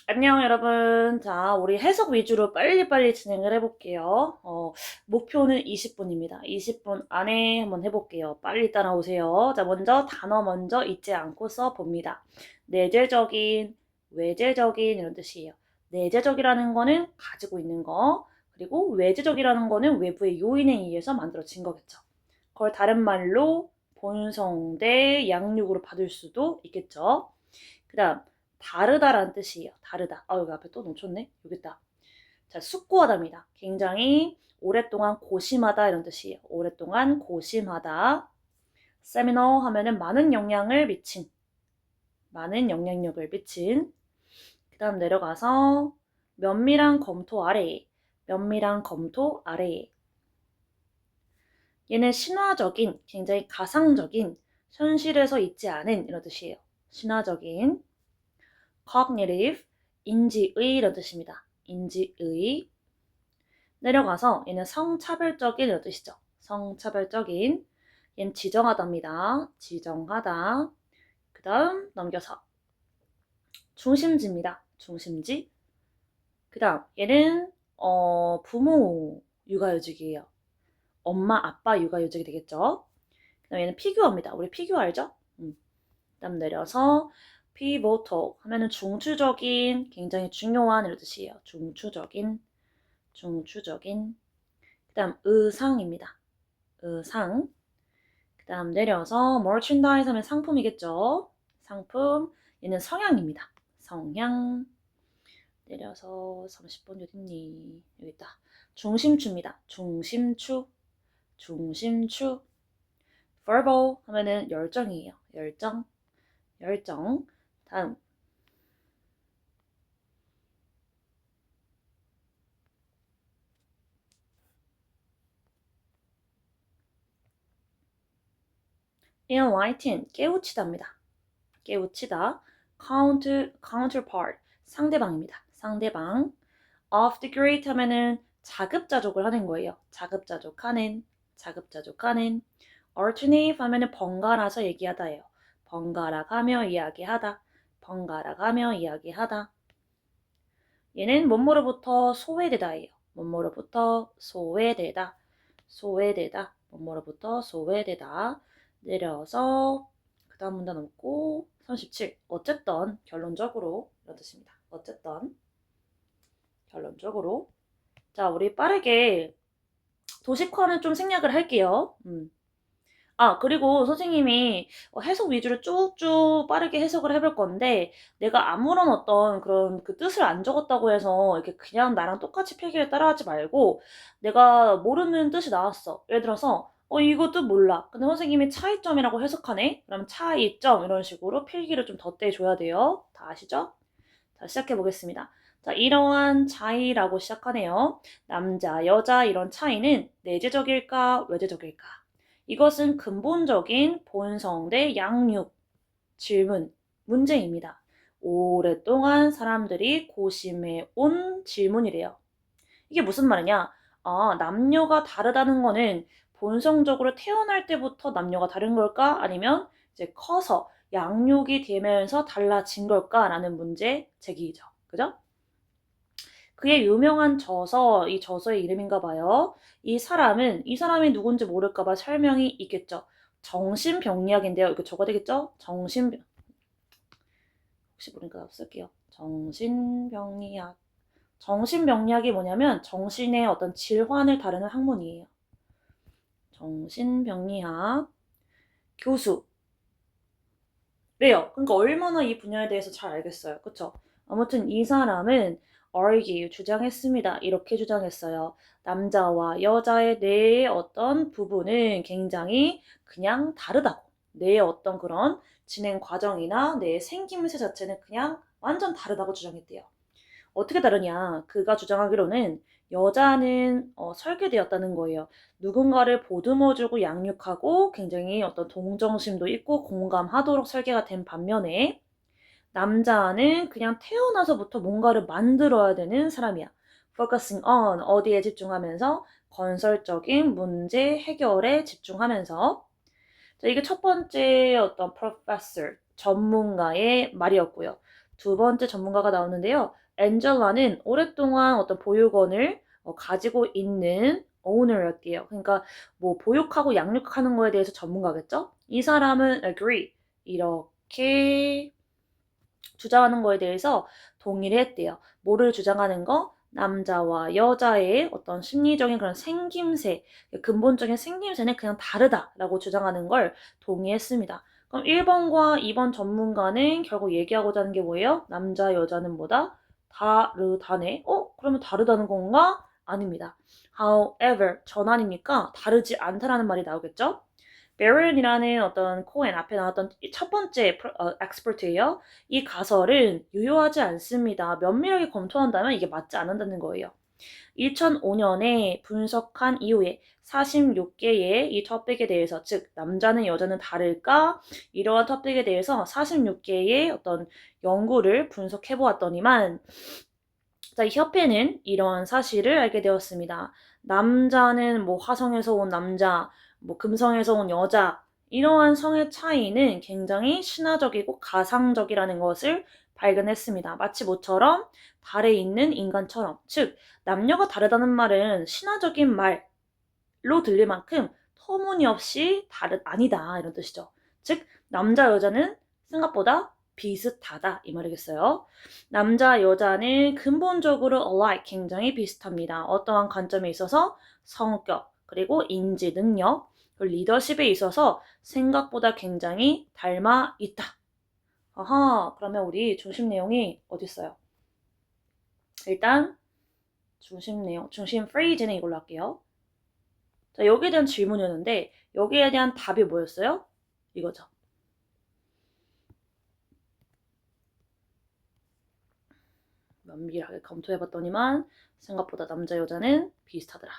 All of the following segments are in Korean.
안녕, 여러분. 자, 우리 해석 위주로 빨리빨리 진행을 해볼게요. 목표는 20분입니다. 20분 안에 한번 해볼게요. 빨리 따라오세요. 자, 먼저 단어 먼저 잊지 않고 써봅니다. 내재적인, 외재적인 이런 뜻이에요. 내재적이라는 거는 가지고 있는 거, 그리고 외재적이라는 거는 외부의 요인에 의해서 만들어진 거겠죠. 그걸 다른 말로 본성대 양육으로 받을 수도 있겠죠. 그 다음, 다르다라는 뜻이에요. 다르다. 여기 앞에 또 놓쳤네. 여기 있다. 자, 숙고하다입니다. 굉장히 오랫동안 고심하다 이런 뜻이에요. 오랫동안 고심하다. 세미너 하면은 많은 영향을 미친, 많은 영향력을 미친. 그 다음 내려가서 면밀한 검토 아래, 면밀한 검토 아래. 얘는 신화적인, 굉장히 가상적인, 현실에서 있지 않은 이런 뜻이에요. 신화적인. cognitive, 인지의 이런 뜻입니다. 인지의. 내려가서 얘는 성차별적인 이런 뜻이죠. 성차별적인. 얘는 지정하다입니다. 지정하다. 그 다음 넘겨서 중심지입니다. 중심지. 그 다음 얘는 부모 육아휴직이에요. 엄마 아빠 육아휴직이 되겠죠. 그 다음 얘는 피규어입니다. 우리 피규어 알죠? 그 다음 내려서 pivotal 하면은 중추적인, 굉장히 중요한 이런 뜻이에요. 중추적인. 그 다음 의상입니다. 의상. 그 다음 내려서 merchandise 하면 상품이겠죠. 상품. 얘는 성향입니다. 성향. 내려서 30번 어딨니? 여기 있다. 중심추입니다. 중심추. verbal 하면은 열정이에요. 열정. 다음 enlighten, 깨우치다입니다. 깨우치다. counterpart, 상대방입니다. 상대방. of the great 하면은 자급자족을 하는 거예요. 자급자족하는. alternative 하면은 번갈아서 얘기하다예요. 번갈아 가며 이야기하다. 얘는 뭐뭐로부터 소외되다예요. 뭐뭐로부터 소외되다. 뭐뭐로부터 소외되다. 내려서 그 다음 문단 넘고 37. 어쨌든 결론적으로 이런 뜻입니다. 어쨌든 결론적으로. 자, 우리 빠르게 도식화는 좀 생략을 할게요. 그리고 선생님이 해석 위주로 쭉쭉 빠르게 해석을 해볼 건데, 내가 아무런 어떤 그런 그 뜻을 안 적었다고 해서 이렇게 그냥 나랑 똑같이 필기를 따라하지 말고, 내가 모르는 뜻이 나왔어. 예를 들어서, 이거 뜻 몰라. 근데 선생님이 차이점이라고 해석하네? 그럼 차이점 이런 식으로 필기를 좀 덧대줘야 돼요. 다 아시죠? 자, 시작해 보겠습니다. 자, 이러한 차이라고 시작하네요. 남자, 여자 이런 차이는 내재적일까, 외재적일까? 이것은 근본적인 본성 대 양육 질문, 문제입니다. 오랫동안 사람들이 고심해 온 질문이래요. 이게 무슨 말이냐? 남녀가 다르다는 거는 본성적으로 태어날 때부터 남녀가 다른 걸까? 아니면 이제 커서 양육이 되면서 달라진 걸까라는 문제 제기죠. 그죠? 그의 유명한 저서, 이 저서의 이름인가 봐요. 이 사람이 누군지 모를까 봐 설명이 있겠죠. 정신병리학인데요. 이거 적어야 되겠죠? 혹시 모르니까 쓸게요. 정신병리학이 뭐냐면 정신의 어떤 질환을 다루는 학문이에요. 정신병리학 교수. 왜요? 그러니까 얼마나 이 분야에 대해서 잘 알겠어요. 그쵸? 아무튼 이 사람은 argue, 주장했습니다. 이렇게 주장했어요. 남자와 여자의 뇌의 어떤 부분은 굉장히 그냥 다르다고. 뇌의 어떤 그런 진행 과정이나 뇌의 생김새 자체는 그냥 완전 다르다고 주장했대요. 어떻게 다르냐? 그가 주장하기로는 여자는 설계되었다는 거예요. 누군가를 보듬어주고 양육하고 굉장히 어떤 동정심도 있고 공감하도록 설계가 된 반면에 남자는 그냥 태어나서부터 뭔가를 만들어야 되는 사람이야. focusing on 어디에 집중하면서 건설적인 문제 해결에 집중하면서 자, 이게 첫 번째 어떤 professor 전문가의 말이었고요. 두 번째 전문가가 나오는데요. 엔젤라는 오랫동안 어떤 보육원을 가지고 있는 owner였대요. 그러니까 뭐 보육하고 양육하는 거에 대해서 전문가겠죠? 이 사람은 agree 이렇게 주장하는 거에 대해서 동의를 했대요. 뭐를 주장하는 거? 남자와 여자의 어떤 심리적인 그런 생김새, 근본적인 생김새는 그냥 다르다라고 주장하는 걸 동의했습니다. 그럼 1번과 2번 전문가는 결국 얘기하고자 하는 게 뭐예요? 남자, 여자는 뭐다? 다르다네. 그러면 다르다는 건가? 아닙니다. However, 전환이니까 다르지 않다라는 말이 나오겠죠? 베런이라는 어떤 코엔 앞에 나왔던 첫 번째 엑스퍼트예요. 이 가설은 유효하지 않습니다. 면밀하게 검토한다면 이게 맞지 않는다는 거예요. 2005년에 분석한 이후에 46개의 이 토픽에 대해서, 즉 남자는 여자는 다를까? 이러한 토픽에 대해서 46개의 어떤 연구를 분석해 보았더니만 자, 이 협회는 이러한 사실을 알게 되었습니다. 남자는 뭐 화성에서 온 남자, 뭐 금성에서 온 여자, 이러한 성의 차이는 굉장히 신화적이고 가상적이라는 것을 발견했습니다. 마치 모처럼 달에 있는 인간처럼. 즉, 남녀가 다르다는 말은 신화적인 말로 들릴 만큼 터무니없이 아니다. 이런 뜻이죠. 즉, 남자, 여자는 생각보다 비슷하다. 이 말이겠어요. 남자, 여자는 근본적으로 alike, 굉장히 비슷합니다. 어떠한 관점에 있어서 성격, 그리고 인지 능력, 그리고 리더십에 있어서 생각보다 굉장히 닮아 있다. 아하, 그러면 우리 중심 내용이 어디 있어요? 일단 중심 내용, 중심 프레이즈는 이걸로 할게요. 자, 여기에 대한 질문이었는데 여기에 대한 답이 뭐였어요? 이거죠. 면밀하게 검토해봤더니만 생각보다 남자, 여자는 비슷하더라.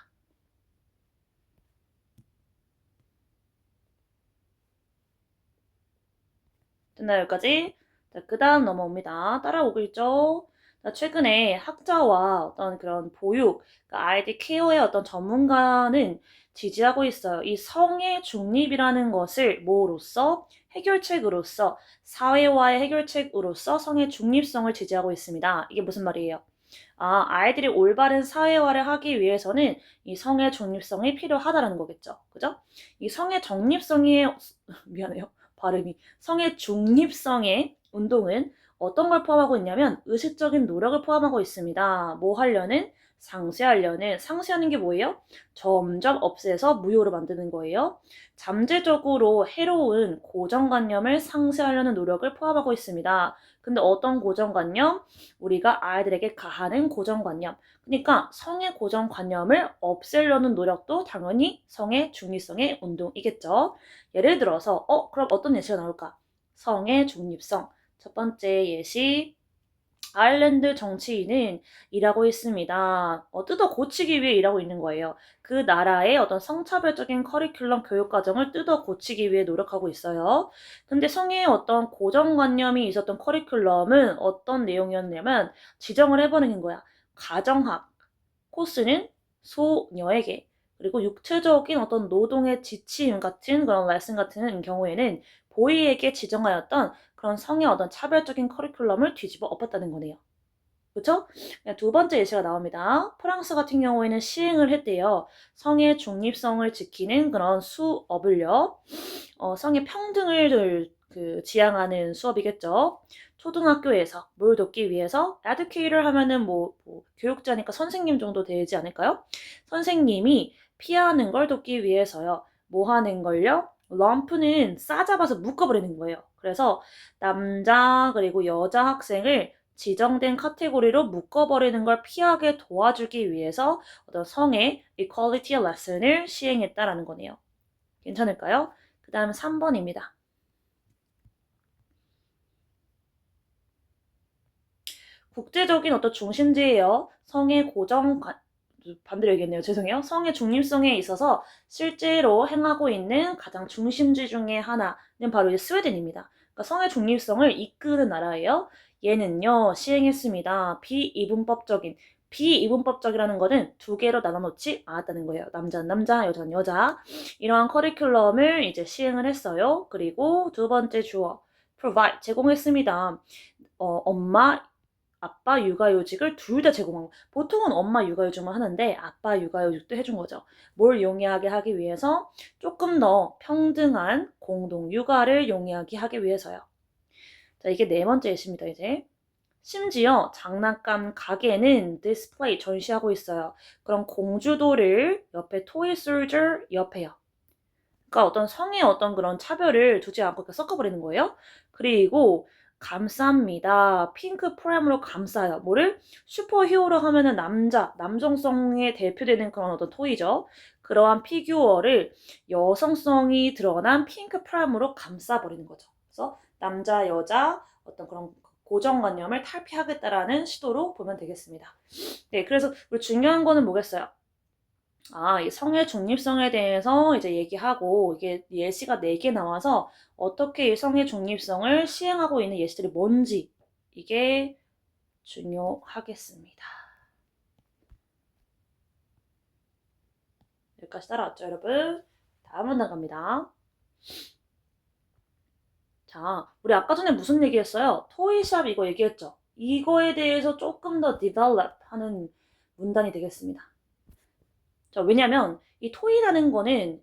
됐나요, 여기까지? 자, 그 다음 넘어옵니다. 따라오고 있죠? 자, 최근에 학자와 어떤 그런 보육, 그러니까 아이들 케어의 어떤 전문가는 지지하고 있어요. 이 성의 중립이라는 것을 뭐로써? 해결책으로서, 사회와의 해결책으로서 성의 중립성을 지지하고 있습니다. 이게 무슨 말이에요? 아이들이 올바른 사회화를 하기 위해서는 이 성의 중립성이 필요하다라는 거겠죠. 그죠? 이 성의 중립성이, 미안해요. 발음이. 성의 중립성의 운동은 어떤 걸 포함하고 있냐면 의식적인 노력을 포함하고 있습니다. 뭐 하려는? 상쇄하는 게 뭐예요? 점점 없애서 무효로 만드는 거예요. 잠재적으로 해로운 고정관념을 상쇄하려는 노력을 포함하고 있습니다. 근데 어떤 고정관념? 우리가 아이들에게 가하는 고정관념. 그러니까 성의 고정관념을 없애려는 노력도 당연히 성의 중립성의 운동이겠죠. 예를 들어서 그럼 어떤 예시가 나올까? 성의 중립성. 첫 번째 예시, 아일랜드 정치인은 일하고 있습니다. 뜯어 고치기 위해 일하고 있는 거예요. 그 나라의 어떤 성차별적인 커리큘럼 교육 과정을 뜯어 고치기 위해 노력하고 있어요. 근데 성의 어떤 고정관념이 있었던 커리큘럼은 어떤 내용이었냐면 지정을 해버리는 거야. 가정학 코스는 소녀에게, 그리고 육체적인 어떤 노동의 지침 같은 그런 레슨 같은 경우에는 보이에게 지정하였던 그런 성의 어떤 차별적인 커리큘럼을 뒤집어 엎었다는 거네요. 그쵸? 두 번째 예시가 나옵니다. 프랑스 같은 경우에는 시행을 했대요. 성의 중립성을 지키는 그런 수업을요. 성의 평등을 지향하는 수업이겠죠. 초등학교에서 뭘 돕기 위해서 educator 하면은 뭐 교육자니까 선생님 정도 되지 않을까요? 선생님이 피하는 걸 돕기 위해서요. 뭐 하는 걸요? 럼프는 싸잡아서 묶어버리는 거예요. 그래서 남자 그리고 여자 학생을 지정된 카테고리로 묶어버리는 걸 피하게 도와주기 위해서 어떤 성의 equality 레슨을 시행했다라는 거네요. 괜찮을까요? 그 다음 3번입니다. 국제적인 어떤 중심지예요. 성의 반대로 얘기했네요. 죄송해요. 성의 중립성에 있어서 실제로 행하고 있는 가장 중심지 중에 하나는 바로 이제 스웨덴입니다. 그러니까 성의 중립성을 이끄는 나라예요. 얘는요, 시행했습니다. 비이분법적이라는 거는 두 개로 나눠놓지 않았다는 거예요. 남자는 남자, 여자는 여자. 이러한 커리큘럼을 이제 시행을 했어요. 그리고 두 번째 주어, provide, 제공했습니다. 엄마, 아빠 육아휴직을 둘 다 제공한 거. 보통은 엄마 육아휴직만 하는데 아빠 육아휴직도 해준 거죠. 뭘 용이하게 하기 위해서 조금 더 평등한 공동 육아를 용이하게 하기 위해서요. 자, 이게 네 번째 예시입니다, 이제. 심지어 장난감 가게는 디스플레이 전시하고 있어요. 그럼 공주도를 옆에 토이 솔저 옆에요. 그러니까 어떤 성의 어떤 그런 차별을 두지 않고 이렇게 섞어버리는 거예요. 그리고 감쌉니다. 핑크 프라임으로 감싸요. 뭐를? 슈퍼히어로 하면은 남성성에 대표되는 그런 어떤 토이죠. 그러한 피규어를 여성성이 드러난 핑크 프라임으로 감싸버리는 거죠. 그래서 남자, 여자 어떤 그런 고정관념을 탈피하겠다라는 시도로 보면 되겠습니다. 네, 그래서 우리 중요한 거는 뭐겠어요? 이 성의 중립성에 대해서 이제 얘기하고, 이게 예시가 4개 나와서 어떻게 이 성의 중립성을 시행하고 있는 예시들이 뭔지, 이게 중요하겠습니다. 여기까지 따라왔죠, 여러분? 다음 문단 갑니다. 자, 우리 아까 전에 무슨 얘기했어요? 토이샵 이거 얘기했죠? 이거에 대해서 조금 더 develop 하는 문단이 되겠습니다. 자, 왜냐면 이 토이라는 거는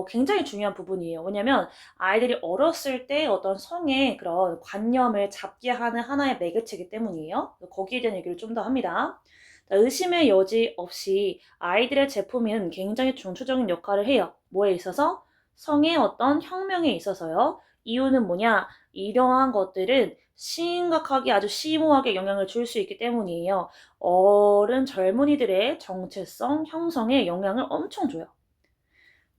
굉장히 중요한 부분이에요. 왜냐면 아이들이 어렸을 때 어떤 성의 그런 관념을 잡게 하는 하나의 매개체이기 때문이에요. 거기에 대한 얘기를 좀 더 합니다. 자, 의심의 여지 없이 아이들의 제품은 굉장히 중추적인 역할을 해요. 뭐에 있어서? 성의 어떤 혁명에 있어서요. 이유는 뭐냐? 이러한 것들은 심각하게 아주 심오하게 영향을 줄 수 있기 때문이에요. 어른 젊은이들의 정체성 형성에 영향을 엄청 줘요.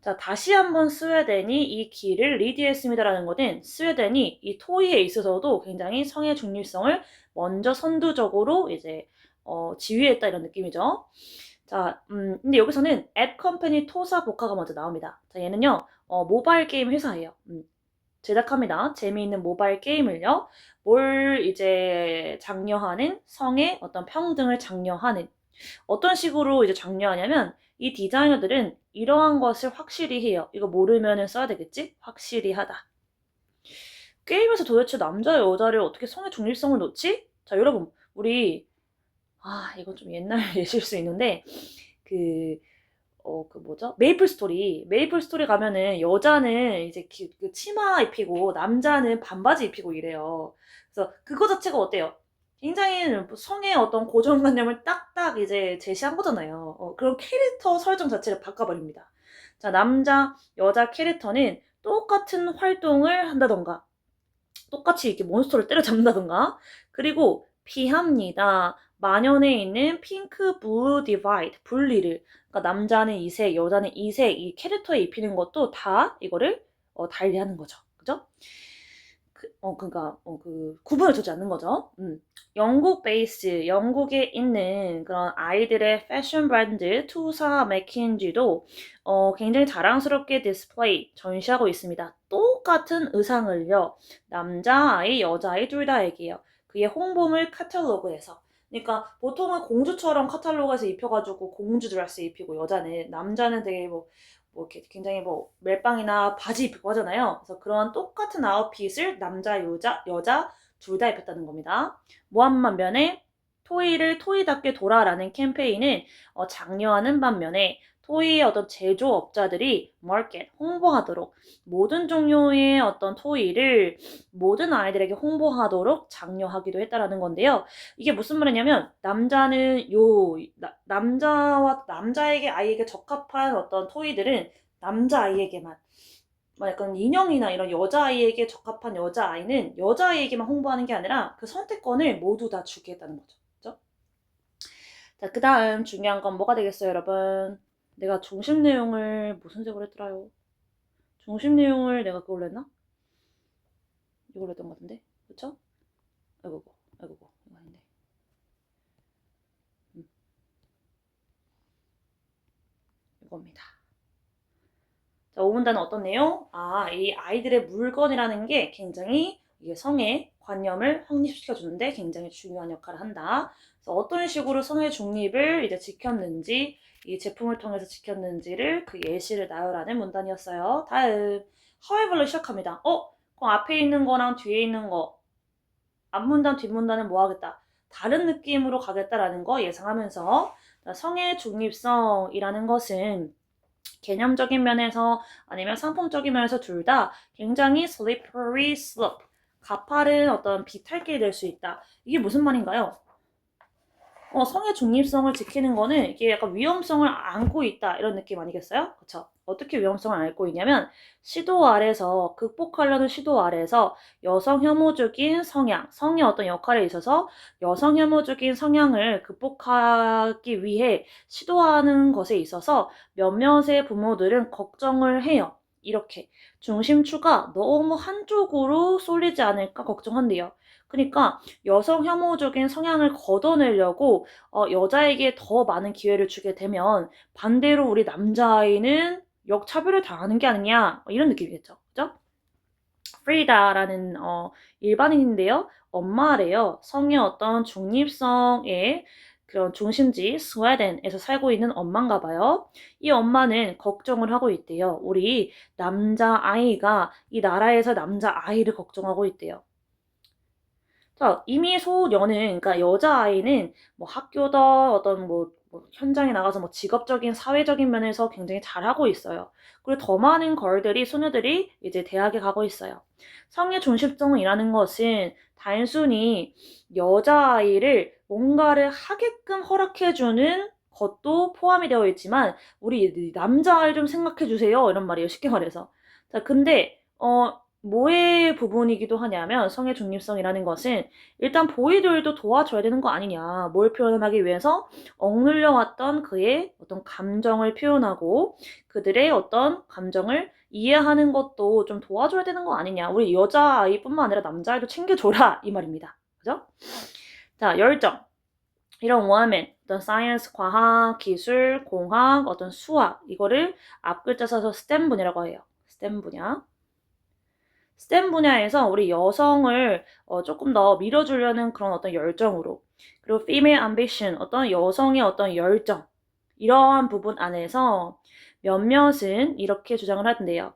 자, 다시 한번 스웨덴이 이 길을 리드했습니다라는 것은 스웨덴이 이 토의에 있어서도 굉장히 성의 중립성을 먼저 선두적으로 이제 지휘했다 이런 느낌이죠. 자, 근데 여기서는 at company 토사 복화가 먼저 나옵니다. 자, 얘는요, 모바일 게임 회사예요. 제작합니다. 재미있는 모바일 게임을요. 뭘 이제 장려하는 성의 어떤 평등을 장려하는 어떤 식으로 이제 장려하냐면 이 디자이너들은 이러한 것을 확실히 해요. 이거 모르면은 써야 되겠지? 확실히 하다. 게임에서 도대체 남자 여자를 어떻게 성의 중립성을 놓지? 자, 여러분, 우리 이건 좀 옛날 예시일 수 있는데 그 뭐죠? 메이플 스토리. 메이플 스토리 가면은 여자는 이제 그 치마 입히고 남자는 반바지 입히고 이래요. 그래서 그거 자체가 어때요? 굉장히 성의 어떤 고정관념을 딱딱 이제 제시한 거잖아요. 그런 캐릭터 설정 자체를 바꿔버립니다. 자, 남자, 여자 캐릭터는 똑같은 활동을 한다던가, 똑같이 이렇게 몬스터를 때려잡는다던가, 그리고 피합니다. 만연해 있는 핑크 블루 디바이드, 분리를. 그러니까 남자는 이색, 여자는 이색, 이 캐릭터에 입히는 것도 다 이거를 달리하는 거죠. 그죠? 그 구분을 두지 않는 거죠. 영국 베이스, 영국에 있는 그런 아이들의 패션 브랜드 투사 맥킨지도 굉장히 자랑스럽게 디스플레이, 전시하고 있습니다. 똑같은 의상을요. 남자아이, 여자아이 둘 다에게요. 그의 홍보물 카탈로그에서. 그러니까 보통은 공주처럼 카탈로그에서 입혀가지고 공주 드레스 입히고 남자는 되게 뭐 이렇게 굉장히 뭐 멜빵이나 바지 입고 하잖아요. 그래서 그런 똑같은 아웃핏을 남자, 여자 둘 다 입혔다는 겁니다. 모한 반면에 토이를 토이답게 돌아라는 캠페인은 장려하는 반면에 토이의 어떤 제조업자들이 마켓, 홍보하도록 모든 종류의 어떤 토이를 모든 아이들에게 홍보하도록 장려하기도 했다라는 건데요. 이게 무슨 말이냐면 남자와 남자에게 아이에게 적합한 어떤 토이들은 남자아이에게만 약간 인형이나 이런 여자아이에게 적합한 여자아이는 여자아이에게만 홍보하는 게 아니라 그 선택권을 모두 다 주겠다는 거죠. 그죠? 자, 그 다음 중요한 건 뭐가 되겠어요, 여러분? 내가 중심 내용을 무슨 색으로 했더라요? 중심 내용을 내가 그걸로 했나? 이걸로 했던 것 같은데? 그쵸? 아이고, 이거 아닌데. 이겁니다. 자, 5문단은 어떤 내용? 이 아이들의 물건이라는 게 굉장히 이게 성의 관념을 확립시켜주는데 굉장히 중요한 역할을 한다. 그래서 어떤 식으로 성의 중립을 이제 지켰는지, 이 제품을 통해서 지켰는지를 그 예시를 나열하는 문단이었어요. 다음, however로 시작합니다. 그럼 앞에 있는 거랑 뒤에 있는 거 앞문단, 뒷문단은 뭐 하겠다? 다른 느낌으로 가겠다라는 거 예상하면서 성의 중립성이라는 것은 개념적인 면에서 아니면 상품적인 면에서 둘 다 굉장히 slippery slope, 가파른 어떤 비탈길이 될 수 있다. 이게 무슨 말인가요? 성의 중립성을 지키는 거는 이게 약간 위험성을 안고 있다 이런 느낌 아니겠어요? 그쵸? 어떻게 위험성을 안고 있냐면 시도 아래서 극복하려는 시도 아래서 여성 혐오적인 성향, 성의 어떤 역할에 있어서 여성 혐오적인 성향을 극복하기 위해 시도하는 것에 있어서 몇몇의 부모들은 걱정을 해요. 이렇게 중심추가 너무 한쪽으로 쏠리지 않을까 걱정한대요. 그러니까 여성 혐오적인 성향을 걷어내려고 여자에게 더 많은 기회를 주게 되면 반대로 우리 남자아이는 역차별을 당하는 게 아니냐 이런 느낌이겠죠. 그죠? 프리다라는 일반인인데요. 엄마래요. 성의 어떤 중립성의 그런 중심지 스웨덴에서 살고 있는 엄마인가 봐요. 이 엄마는 걱정을 하고 있대요. 우리 남자아이가 이 나라에서 남자아이를 걱정하고 있대요. 자, 이미 소녀는, 그러니까 여자아이는 뭐 학교다, 어떤 뭐 현장에 나가서 뭐 직업적인, 사회적인 면에서 굉장히 잘하고 있어요. 그리고 더 많은 걸들이, 소녀들이 이제 대학에 가고 있어요. 성의 중심성이라는 것은 단순히 여자아이를 뭔가를 하게끔 허락해주는 것도 포함이 되어 있지만, 우리 남자아이 좀 생각해주세요. 이런 말이에요. 쉽게 말해서. 자, 근데, 뭐의 부분이기도 하냐면 성의 중립성이라는 것은 일단 보이들도 도와줘야 되는 거 아니냐. 뭘 표현하기 위해서 억눌려 왔던 그의 어떤 감정을 표현하고 그들의 어떤 감정을 이해하는 것도 좀 도와줘야 되는 거 아니냐. 우리 여자아이뿐만 아니라 남자아이도 챙겨줘라 이 말입니다. 그죠? 자, 열정. 이런 원어민, 어떤 사이언스, 과학, 기술, 공학, 어떤 수학 이거를 앞글자 써서 스템 분야라고 해요. 스템 분야. 스템 분야에서 우리 여성을 조금 더 밀어주려는 그런 어떤 열정으로 그리고 female ambition 어떤 여성의 어떤 열정 이러한 부분 안에서 몇몇은 이렇게 주장을 하던데요.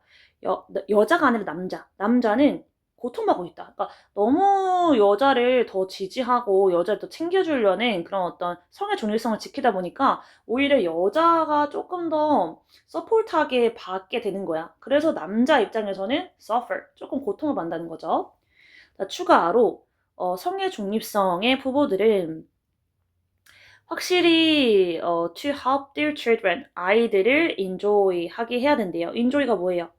여자가 아니라 남자는 고통받고 있다. 그러니까 너무 여자를 더 지지하고 여자를 더 챙겨주려는 그런 어떤 성의 중립성을 지키다 보니까 오히려 여자가 조금 더 서포트하게 받게 되는 거야. 그래서 남자 입장에서는 suffer, 조금 고통을 받는다는 거죠. 자, 추가로 성의 중립성의 부부들은 확실히 to help their children, 아이들을 enjoy 하게 해야 된대요. enjoy가 뭐예요?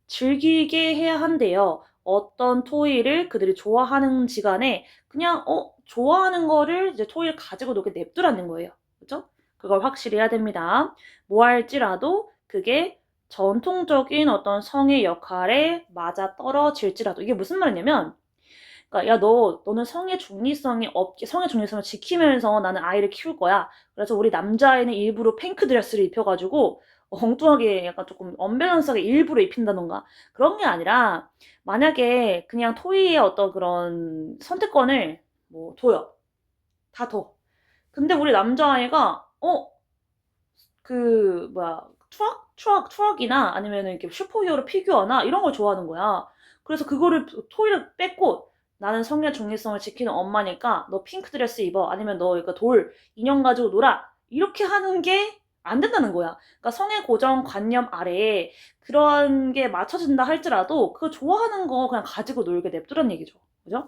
즐기게 해야 한대요. 어떤 토이를 그들이 좋아하는지 간에 그냥 좋아하는 거를 이제 토이를 가지고 노게 냅두라는 거예요. 그죠? 그걸 확실히 해야 됩니다. 뭐 할지라도 그게 전통적인 어떤 성의 역할에 맞아 떨어질지라도 이게 무슨 말이냐면 그러니까 야 너는 성의 중립성을 지키면서 나는 아이를 키울 거야. 그래서 우리 남자아이는 일부러 핑크 드레스를 입혀가지고 엉뚱하게 약간 조금 언밸런스하게 일부러 입힌다던가 그런 게 아니라 만약에 그냥 토이의 어떤 그런 선택권을 뭐 둬요. 다 둬. 근데 우리 남자아이가 그 뭐야 트럭이나 아니면 이렇게 슈퍼히어로 피규어나 이런 걸 좋아하는 거야. 그래서 그거를 토이를 뺏고 나는 성의 중립성을 지키는 엄마니까 너 핑크 드레스 입어 아니면 너 이거 돌 인형 가지고 놀아 이렇게 하는 게 안 된다는 거야. 그러니까 성의 고정 관념 아래에 그런 게 맞춰진다 할지라도 그 좋아하는 거 그냥 가지고 놀게 냅두란 얘기죠. 그죠?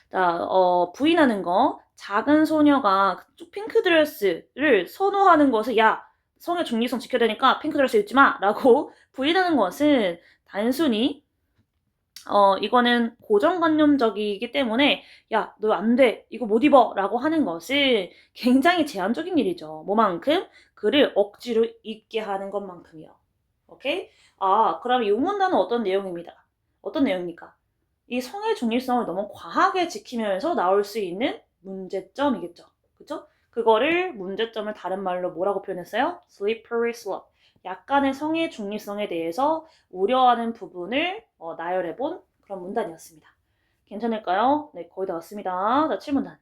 자, 부인하는 거. 작은 소녀가 핑크 드레스를 선호하는 것을 야, 성의 중립성 지켜야 되니까 핑크 드레스 입지 마! 라고 부인하는 것은 단순히 이거는 고정관념적이기 때문에 야, 너 안 돼. 이거 못 입어. 라고 하는 것은 굉장히 제한적인 일이죠. 뭐만큼? 그를 억지로 입게 하는 것만큼이요. 오케이? 그럼 이 문단은 어떤 내용입니다. 어떤 내용입니까? 이 성의 중립성을 너무 과하게 지키면서 나올 수 있는 문제점이겠죠. 그죠? 그거를 문제점을 다른 말로 뭐라고 표현했어요? slippery slope. 약간의 성의 중립성에 대해서 우려하는 부분을 나열해본 그런 문단이었습니다. 괜찮을까요? 네, 거의 다 왔습니다. 자, 7문단.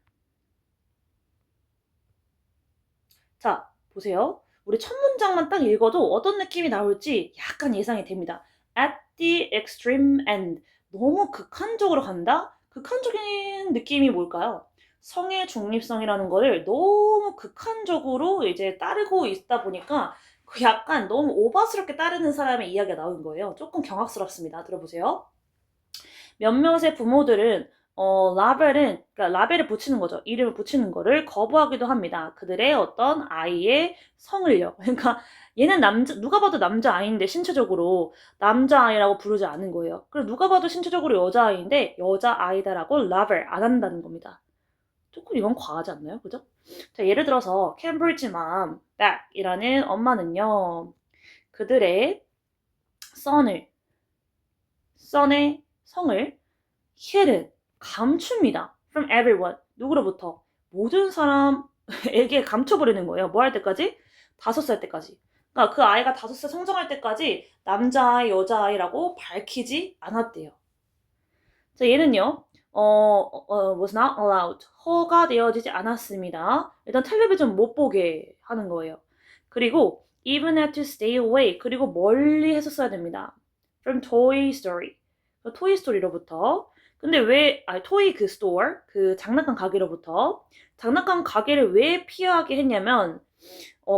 자, 보세요. 우리 첫 문장만 딱 읽어도 어떤 느낌이 나올지 약간 예상이 됩니다. At the extreme end. 너무 극한적으로 간다? 극한적인 느낌이 뭘까요? 성의 중립성이라는 거를 너무 극한적으로 이제 따르고 있다 보니까 그 약간 너무 오버스럽게 따르는 사람의 이야기가 나온 거예요. 조금 경악스럽습니다. 들어보세요. 몇몇의 부모들은 그러니까 라벨을 붙이는 거죠. 이름을 붙이는 거를 거부하기도 합니다. 그들의 어떤 아이의 성을요. 그러니까 얘는 누가 봐도 남자아이인데 신체적으로 남자아이라고 부르지 않은 거예요. 그리고 누가 봐도 신체적으로 여자아이인데 여자아이다라고 라벨 안 한다는 겁니다. 조금 이건 과하지 않나요? 그죠? 자, 예를 들어서 캠브리지 맘 백이라는 엄마는요. 그들의 son의 성을 hidden, 감춥니다. From everyone. 누구로부터? 모든 사람에게 감춰버리는 거예요. 뭐 할 때까지? 5살 때까지. 그러니까 그 아이가 5살 성장할 때까지 남자아이, 여자아이라고 밝히지 않았대요. 자, 얘는요, was not allowed. 허가되어지지 않았습니다. 일단 텔레비전 못 보게 하는 거예요. 그리고 even had to stay away. 그리고 멀리 했었어야 됩니다. From Toy Story. 토이 스토리로부터. 근데 토이 그 스토어, 그 장난감 가게로부터. 장난감 가게를 왜 피하게 했냐면,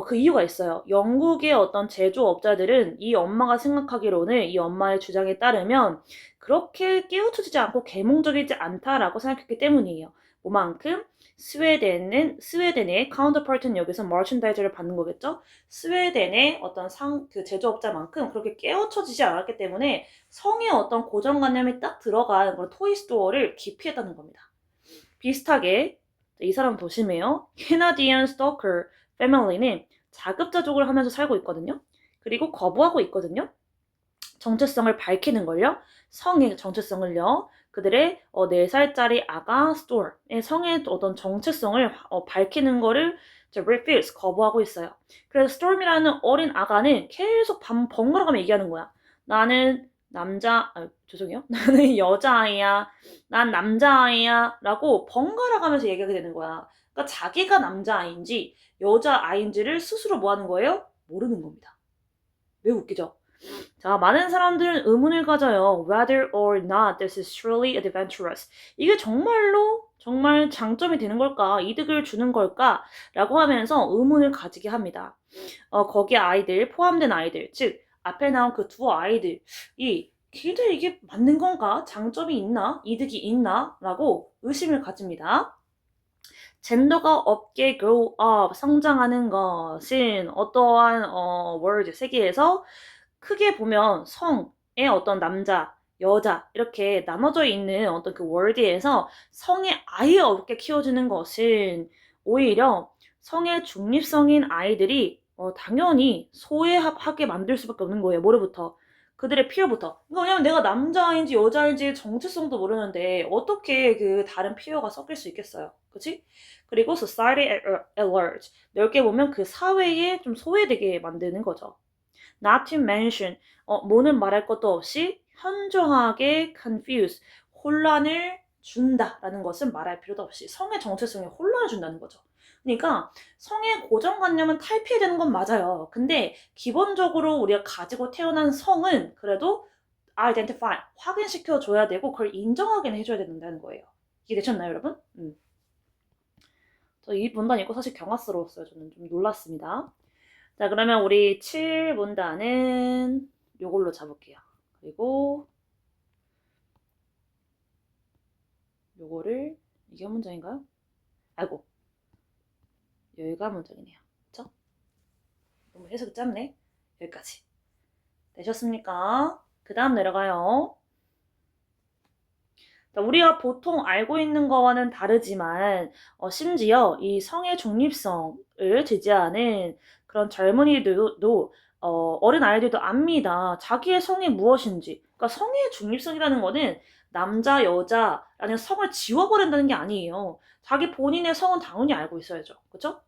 그 이유가 있어요. 영국의 어떤 제조업자들은 이 엄마가 생각하기로는 이 엄마의 주장에 따르면 그렇게 깨우쳐지지 않고 계몽적이지 않다라고 생각했기 때문이에요. 뭐만큼 스웨덴의 카운터파트는 여기서 머천다이저를 받는 거겠죠? 스웨덴의 어떤 그 제조업자만큼 그렇게 깨우쳐지지 않았기 때문에 성의 어떤 고정관념이 딱 들어간 그런 토이스토어를 기피했다는 겁니다. 비슷하게 이 사람 더 심해요. 캐나디안 스토커 패밀리는 자급자족을 하면서 살고 있거든요. 그리고 거부하고 있거든요. 정체성을 밝히는 걸요. 성의 정체성을요. 그들의 4살짜리 아가 스토어의 성의 어떤 정체성을 밝히는 거를 refuse, 거부하고 있어요. 그래서 스톰이라는 어린 아가는 계속 번갈아가며 얘기하는 거야. 나는 죄송해요. 나는 여자아이야. 난 남자아이야. 라고 번갈아가면서 얘기하게 되는 거야. 그러니까 자기가 남자아이인지 여자아이인지를 스스로 뭐 하는 거예요? 모르는 겁니다. 매우 웃기죠? 자, 많은 사람들은 의문을 가져요. Whether or not this is truly adventurous. 이게 정말 장점이 되는 걸까? 이득을 주는 걸까? 라고 하면서 의문을 가지게 합니다. 거기에 아이들, 포함된 아이들, 즉 앞에 나온 그 두 아이들이 걔들 이게 맞는 건가? 장점이 있나? 이득이 있나? 라고 의심을 가집니다. 젠더가 없게 grow up, 성장하는 것은 어떠한 word, 세계에서 크게 보면 성의 어떤 남자, 여자 이렇게 나눠져 있는 어떤 그 월드에서 성의 아예 없게 키워주는 것은 오히려 성의 중립성인 아이들이 당연히 소외하게 만들 수밖에 없는 거예요. 뭐로부터? 그들의 피어부터. 그러니까 왜냐면 내가 남자인지 여자인지 정체성도 모르는데 어떻게 그 다른 피어가 섞일 수 있겠어요. 그치? 그리고 society at large. 넓게 보면 그 사회에 좀 소외되게 만드는 거죠. Not to mention, 뭐는 말할 것도 없이 현저하게 confuse, 혼란을 준다라는 것은 말할 필요도 없이 성의 정체성에 혼란을 준다는 거죠. 그러니까 성의 고정관념은 탈피해야 되는 건 맞아요. 근데 기본적으로 우리가 가지고 태어난 성은 그래도 identify, 확인시켜줘야 되고 그걸 인정하긴 해줘야 된다는 거예요. 이해되셨나요, 여러분? 저 이 문단 읽고 사실 경악스러웠어요. 저는 좀 놀랐습니다. 자, 그러면 우리 7문단은 요걸로 잡을게요. 그리고 요거를 이게 한 문장인가요? 아이고, 여기가 문장이네요. 그쵸? 너무 해석이 짧네. 여기까지. 되셨습니까? 그 다음 내려가요. 자, 우리가 보통 알고 있는 거와는 다르지만 심지어 이 성의 중립성을 지지하는 그런 젊은이들도 어린 아이들도 압니다. 자기의 성이 무엇인지. 그러니까 성의 중립성이라는 거는 남자, 여자라는 성을 지워버린다는 게 아니에요. 자기 본인의 성은 당연히 알고 있어야죠. 그렇죠?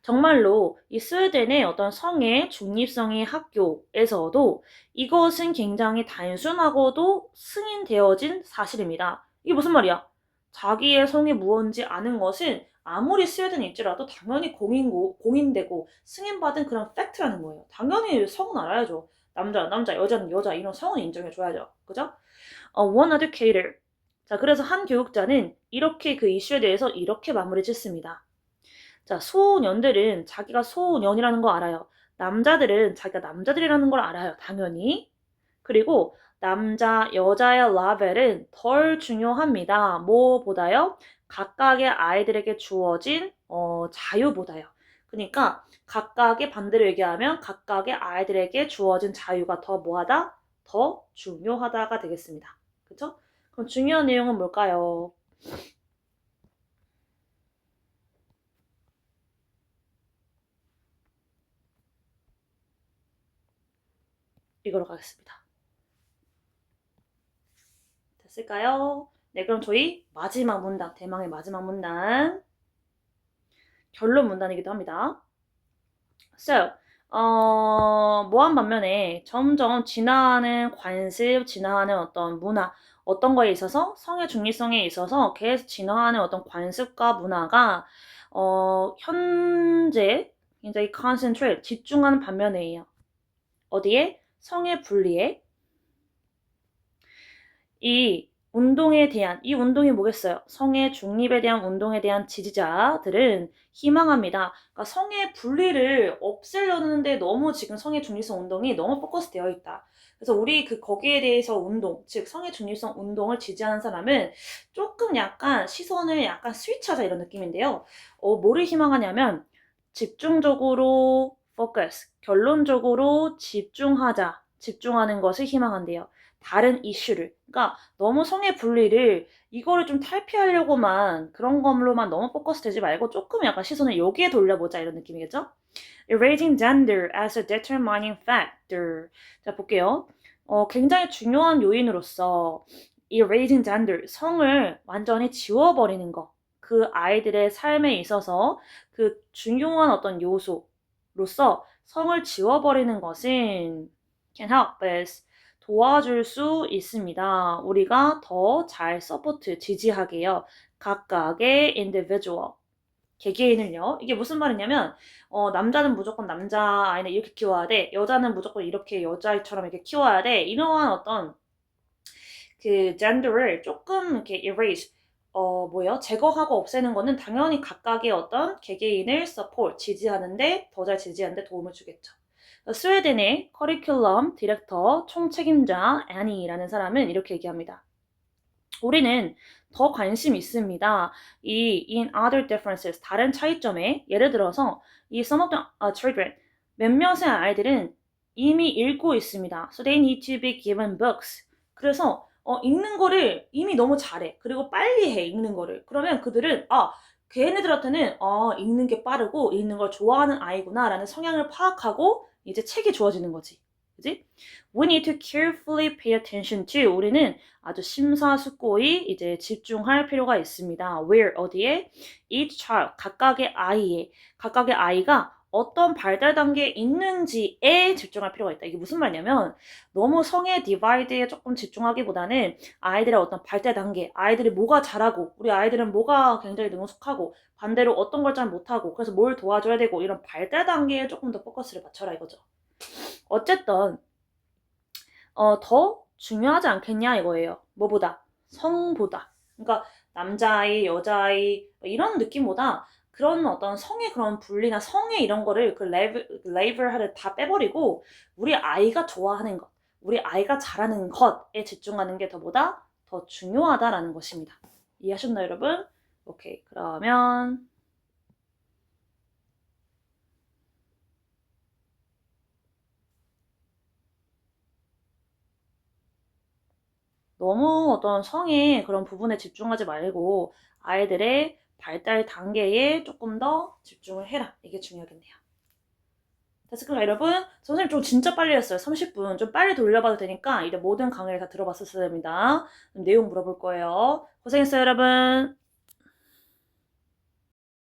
정말로 이 스웨덴의 어떤 성의 중립성의 학교에서도 이것은 굉장히 단순하고도 승인되어진 사실입니다. 이게 무슨 말이야? 자기의 성이 무언지 아는 것은 아무리 스웨덴에 있지라도 당연히 공인되고 승인받은 그런 팩트라는 거예요. 당연히 성은 알아야죠. 남자, 여자는 여자 이런 성은 인정해줘야죠. 그죠? One educator. 자, 그래서 한 교육자는 이렇게 그 이슈에 대해서 이렇게 마무리 짓습니다. 자, 소년들은 자기가 소년이라는 거 알아요. 남자들은 자기가 남자들이라는 걸 알아요. 당연히. 그리고 남자, 여자의 라벨은 덜 중요합니다. 뭐보다요? 각각의 아이들에게 주어진 자유보다요. 그러니까 각각의 반대로 얘기하면 각각의 아이들에게 주어진 자유가 더 뭐하다? 더 중요하다가 되겠습니다. 그쵸? 그럼 중요한 내용은 뭘까요? 이거로 가겠습니다. 됐을까요? 네, 그럼 저희 마지막 문단, 대망의 마지막 문단, 결론 문단이기도 합니다. So, 모한 반면에 점점 진화하는 관습, 진화하는 어떤 문화, 어떤 거에 있어서 성의 중립성에 있어서 계속 진화하는 어떤 관습과 문화가 현재 굉장히 concentrate, 집중하는 반면에요. 어디에? 성의 분리에. 이 이 운동이 뭐겠어요? 성의 중립에 대한 운동에 대한 지지자들은 희망합니다. 그러니까 성의 분리를 없애려는데 너무 지금 성의 중립성 운동이 너무 포커스 되어 있다. 그래서 우리 거기에 대해서 운동, 즉 성의 중립성 운동을 지지하는 사람은 조금 약간 시선을 약간 스위치하자 이런 느낌인데요. 뭐를 희망하냐면 집중적으로 포커스, 결론적으로 집중하는 것을 희망한대요. 다른 이슈를. 그러니까 너무 성의 분리를 이거를 좀 탈피하려고만 그런 걸로만 너무 포커스 되지 말고 조금 약간 시선을 여기에 돌려보자 이런 느낌이겠죠? Erasing gender as a determining factor. 자, 볼게요. 굉장히 중요한 요인으로서 erasing gender, 성을 완전히 지워버리는 거. 그 아이들의 삶에 있어서 그 중요한 어떤 요소로서 성을 지워버리는 것은 can help us 도와줄 수 있습니다. 우리가 더 잘 서포트, 지지하게요. 각각의 individual, 개개인을요. 이게 무슨 말이냐면 남자는 무조건 남자 아이는 이렇게 키워야 돼. 여자는 무조건 이렇게 여자아이처럼 이렇게 키워야 돼. 이러한 어떤 그 gender를 조금 이렇게 erase, 제거하고 없애는 거는 당연히 각각의 어떤 개개인을 support, 지지하는데, 더 잘 지지하는데 도움을 주겠죠. 스웨덴의 커리큘럼 디렉터 총책임자 애니라는 사람은 이렇게 얘기합니다. 우리는 더 관심 있습니다. 이 in other differences, 다른 차이점에 예를 들어서 이 some of the children, 몇몇의 아이들은 이미 읽고 있습니다. So they need to be given books. 그래서 읽는 거를 이미 너무 잘해. 그리고 빨리 해, 읽는 거를. 그러면 그들은 걔네들한테는 읽는 게 빠르고 읽는 걸 좋아하는 아이구나 라는 성향을 파악하고 이제 책이 주어지는 거지. 그지? We need to carefully pay attention to. 우리는 아주 심사숙고히 이제 집중할 필요가 있습니다. Where, 어디에? Each child, 각각의 아이가 어떤 발달 단계에 있는지에 집중할 필요가 있다. 이게 무슨 말이냐면 너무 성의 디바이드에 조금 집중하기보다는 아이들의 어떤 발달 단계, 아이들이 뭐가 잘하고 우리 아이들은 뭐가 굉장히 능숙하고 반대로 어떤 걸 잘 못하고 그래서 뭘 도와줘야 되고 이런 발달 단계에 조금 더 포커스를 맞춰라 이거죠. 어쨌든 더 중요하지 않겠냐 이거예요. 뭐보다? 성보다. 그러니까 남자아이, 여자아이 이런 느낌보다 그런 어떤 성의 그런 분리나 성의 이런 거를 그 레이블을 다 빼버리고 우리 아이가 좋아하는 것, 우리 아이가 잘하는 것에 집중하는 게 더보다 더 중요하다라는 것입니다. 이해하셨나요, 여러분? 오케이, 그러면 너무 어떤 성의 그런 부분에 집중하지 말고 아이들의 발달 단계에 조금 더 집중을 해라. 이게 중요하겠네요. 됐을까요, 여러분? 선생님 좀 진짜 빨리 했어요. 30분. 좀 빨리 돌려봐도 되니까 이제 모든 강의를 다 들어봤었어야 됩니다. 내용 물어볼 거예요. 고생했어요, 여러분.